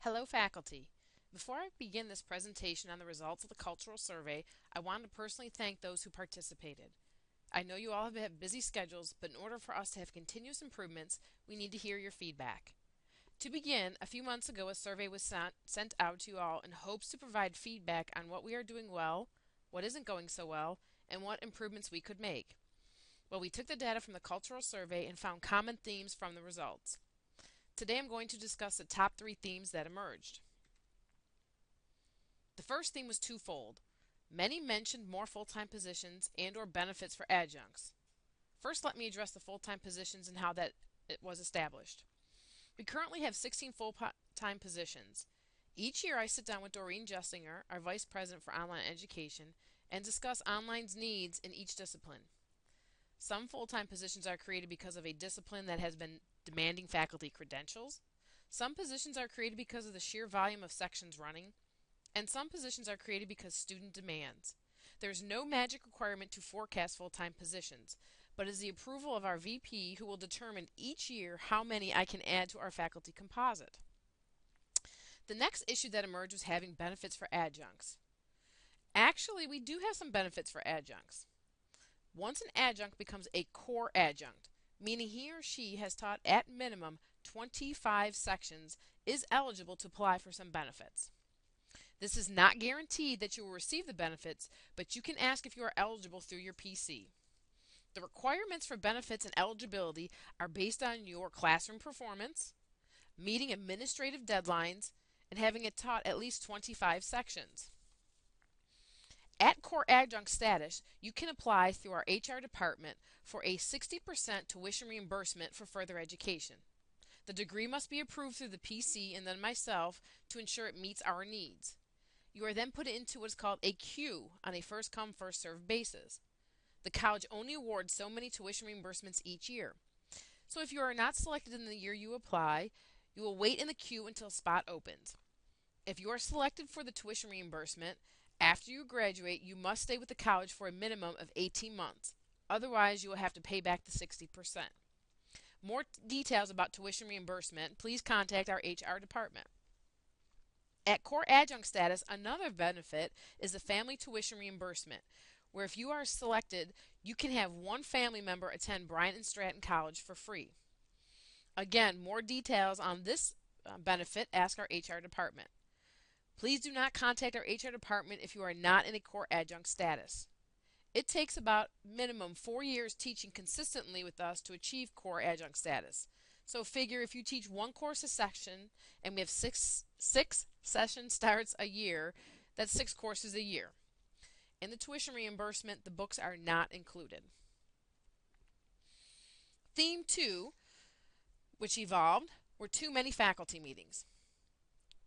Hello, faculty. Before I begin this presentation on the results of the cultural survey, I want to personally thank those who participated. I know you all have busy schedules, but in order for us to have continuous improvements, we need to hear your feedback. To begin, a few months ago, a survey was sent out to you all in hopes to provide feedback on what we are doing well, what isn't going so well, and what improvements we could make. Well, we took the data from the cultural survey and found common themes from the results. Today I'm going to discuss the top 3 themes that emerged. The first theme was twofold. Many mentioned more full-time positions and or benefits for adjuncts. First, let me address the full-time positions and how that it was established. We currently have 16 full-time positions. Each year I sit down with Doreen Jessinger, our Vice President for Online Education, and discuss online's needs in each discipline. Some full-time positions are created because of a discipline that has been demanding faculty credentials. Some positions are created because of the sheer volume of sections running. And some positions are created because student demands. There's no magic requirement to forecast full-time positions, but it is the approval of our VP who will determine each year how many I can add to our faculty composite. The next issue that emerged was having benefits for adjuncts. Actually, we do have some benefits for adjuncts. Once an adjunct becomes a core adjunct, meaning he or she has taught at minimum 25 sections, is eligible to apply for some benefits. This is not guaranteed that you will receive the benefits, but you can ask if you are eligible through your PC. The requirements for benefits and eligibility are based on your classroom performance, meeting administrative deadlines, and having it taught at least 25 sections. At core adjunct status, you can apply through our HR department for a 60% tuition reimbursement for further education. The degree must be approved through the PC and then myself to ensure it meets our needs. You are then put into what is called a queue on a first-come, first-served basis. The college only awards so many tuition reimbursements each year. So if you are not selected in the year you apply, you will wait in the queue until a spot opens. If you are selected for the tuition reimbursement, after you graduate, you must stay with the college for a minimum of 18 months. Otherwise, you will have to pay back the 60%. More details about tuition reimbursement, please contact our HR department. At core adjunct status, another benefit is the family tuition reimbursement, where if you are selected, you can have one family member attend Bryant and Stratton College for free. Again, more details on this benefit, ask our HR department. Please do not contact our HR department if you are not in a core adjunct status. It takes about minimum 4 years teaching consistently with us to achieve core adjunct status. So figure if you teach one course a section and we have six session starts a year, that's 6 courses a year. In the tuition reimbursement, the books are not included. Theme 2, which evolved, were too many faculty meetings.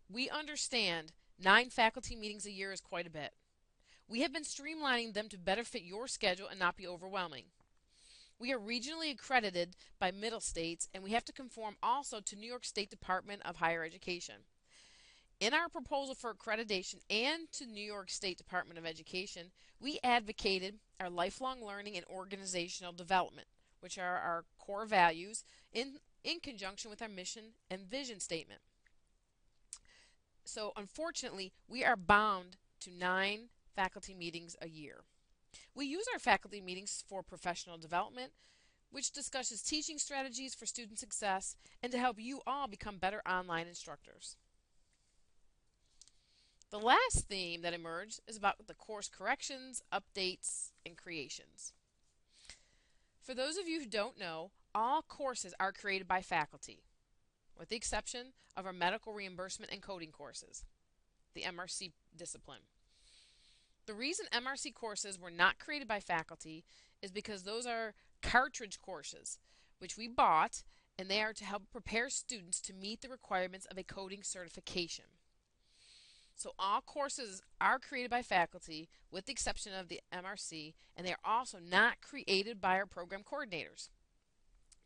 We understand 9 faculty meetings a year is quite a bit. We have been streamlining them to better fit your schedule and not be overwhelming. We are regionally accredited by Middle States, and we have to conform also to New York State Department of Higher Education. In our proposal for accreditation and to New York State Department of Education, we advocated our lifelong learning and organizational development, which are our core values, in conjunction with our mission and vision statement. So unfortunately, we are bound to 9 faculty meetings a year. We use our faculty meetings for professional development, which discusses teaching strategies for student success and to help you all become better online instructors. The last theme that emerged is about the course corrections, updates, and creations. For those of you who don't know, all courses are created by faculty, with the exception of our medical reimbursement and coding courses, the MRC discipline. The reason MRC courses were not created by faculty is because those are cartridge courses, which we bought, and they are to help prepare students to meet the requirements of a coding certification. So all courses are created by faculty, with the exception of the MRC, and they are also not created by our program coordinators.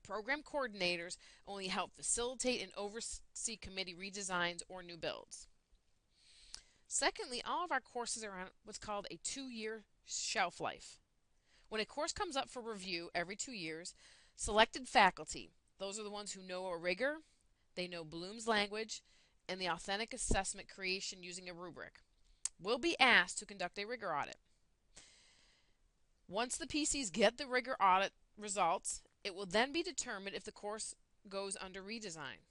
Program coordinators only help facilitate and oversee committee redesigns or new builds. Secondly, all of our courses are on what's called a 2-year shelf life. When a course comes up for review every 2 years, selected faculty, those are the ones who know a rigor, they know Bloom's language, and the authentic assessment creation using a rubric will be asked to conduct a rigor audit. Once the PCs get the rigor audit results, it will then be determined if the course goes under redesign.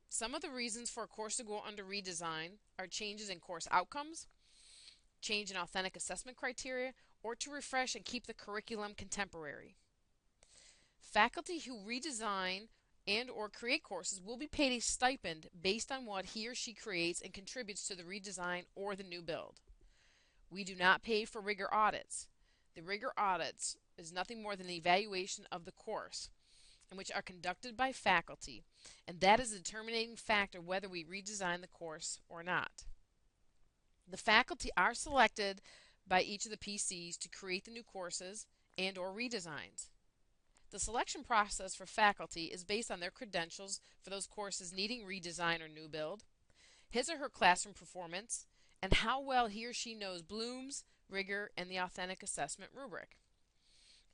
Some of the reasons for a course to go under redesign are changes in course outcomes, change in authentic assessment criteria, or to refresh and keep the curriculum contemporary. Faculty who redesign and or create courses will be paid a stipend based on what he or she creates and contributes to the redesign or the new build. We do not pay for rigor audits. The rigor audits is nothing more than an evaluation of the course, in which are conducted by faculty, and that is a determining factor whether we redesign the course or not. The faculty are selected by each of the PCs to create the new courses and or redesigns. The selection process for faculty is based on their credentials for those courses needing redesign or new build, his or her classroom performance, and how well he or she knows Bloom's, rigor, and the authentic assessment rubric.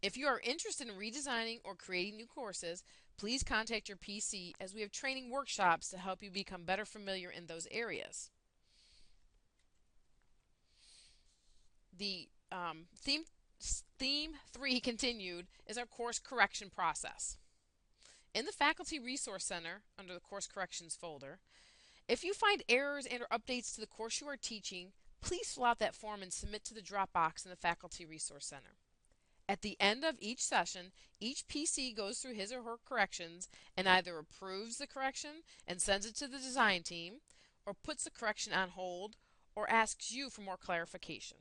If you are interested in redesigning or creating new courses, please contact your PC as we have training workshops to help you become better familiar in those areas. The theme 3 continued is our course correction process. In the Faculty Resource Center, under the Course Corrections folder, if you find errors and or updates to the course you are teaching, please fill out that form and submit to the drop box in the Faculty Resource Center. At the end of each session, each PC goes through his or her corrections and either approves the correction and sends it to the design team, or puts the correction on hold, or asks you for more clarification.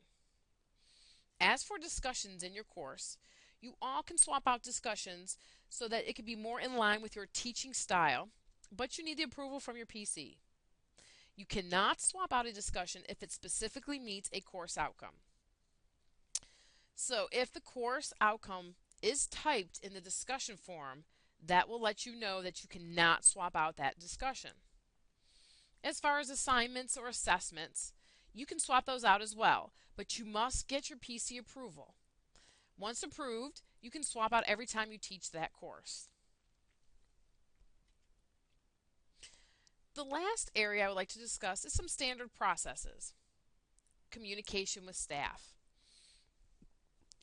As for discussions in your course, you all can swap out discussions so that it can be more in line with your teaching style, but you need the approval from your PC. You cannot swap out a discussion if it specifically meets a course outcome. So if the course outcome is typed in the discussion forum, that will let you know that you cannot swap out that discussion. As far as assignments or assessments, you can swap those out as well, but you must get your PC approval. Once approved, you can swap out every time you teach that course. The last area I would like to discuss is some standard processes. Communication with staff.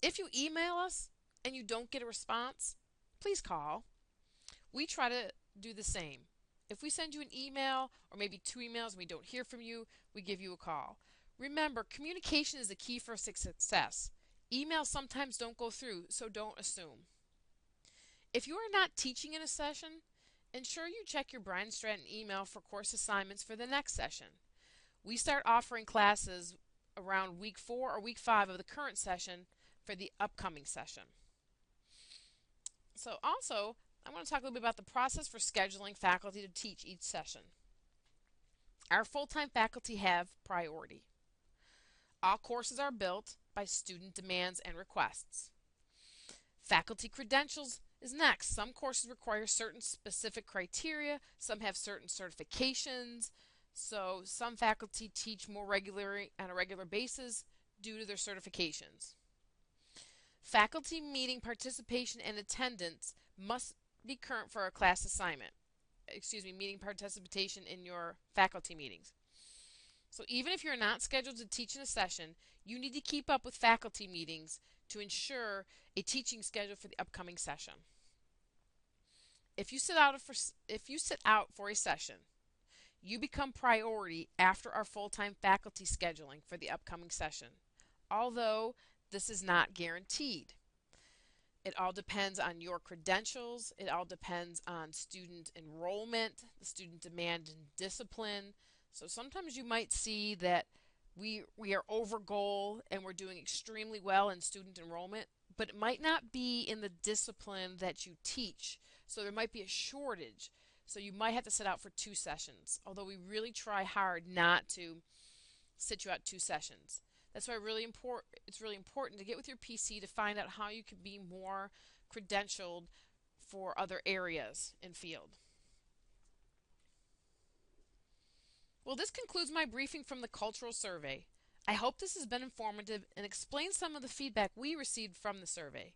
If you email us and you don't get a response, please call. We try to do the same. If we send you an email or maybe 2 emails and we don't hear from you, we give you a call. Remember, communication is the key for success. Emails sometimes don't go through, so don't assume. If you are not teaching in a session, ensure you check your Bryan Stratton email for course assignments for the next session. We start offering classes around week 4 or week 5 of the current session for the upcoming session. So also, I want to talk a little bit about the process for scheduling faculty to teach each session. Our full-time faculty have priority. All courses are built by student demands and requests. Faculty credentials is next. Some courses require certain specific criteria, some have certain certifications, so some faculty teach more regularly on a regular basis due to their certifications. Faculty meeting participation and attendance must be current for a class assignment. Meeting participation in your faculty meetings. So even if you're not scheduled to teach in a session, you need to keep up with faculty meetings to ensure a teaching schedule for the upcoming session. If you sit out for a session, you become priority after our full-time faculty scheduling for the upcoming session, although this is not guaranteed. It all depends on your credentials. It all depends on student enrollment, the student demand and discipline. So sometimes you might see that we are over goal and we're doing extremely well in student enrollment, but it might not be in the discipline that you teach. So there might be a shortage. So you might have to sit out for 2 sessions, although we really try hard not to sit you out 2 sessions. That's why it's really important to get with your PC to find out how you can be more credentialed for other areas in field. Well, this concludes my briefing from the Cultural Survey. I hope this has been informative and explained some of the feedback we received from the survey.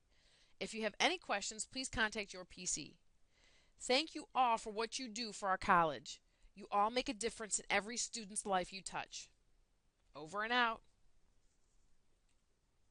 If you have any questions, please contact your PC. Thank you all for what you do for our college. You all make a difference in every student's life you touch. Over and out.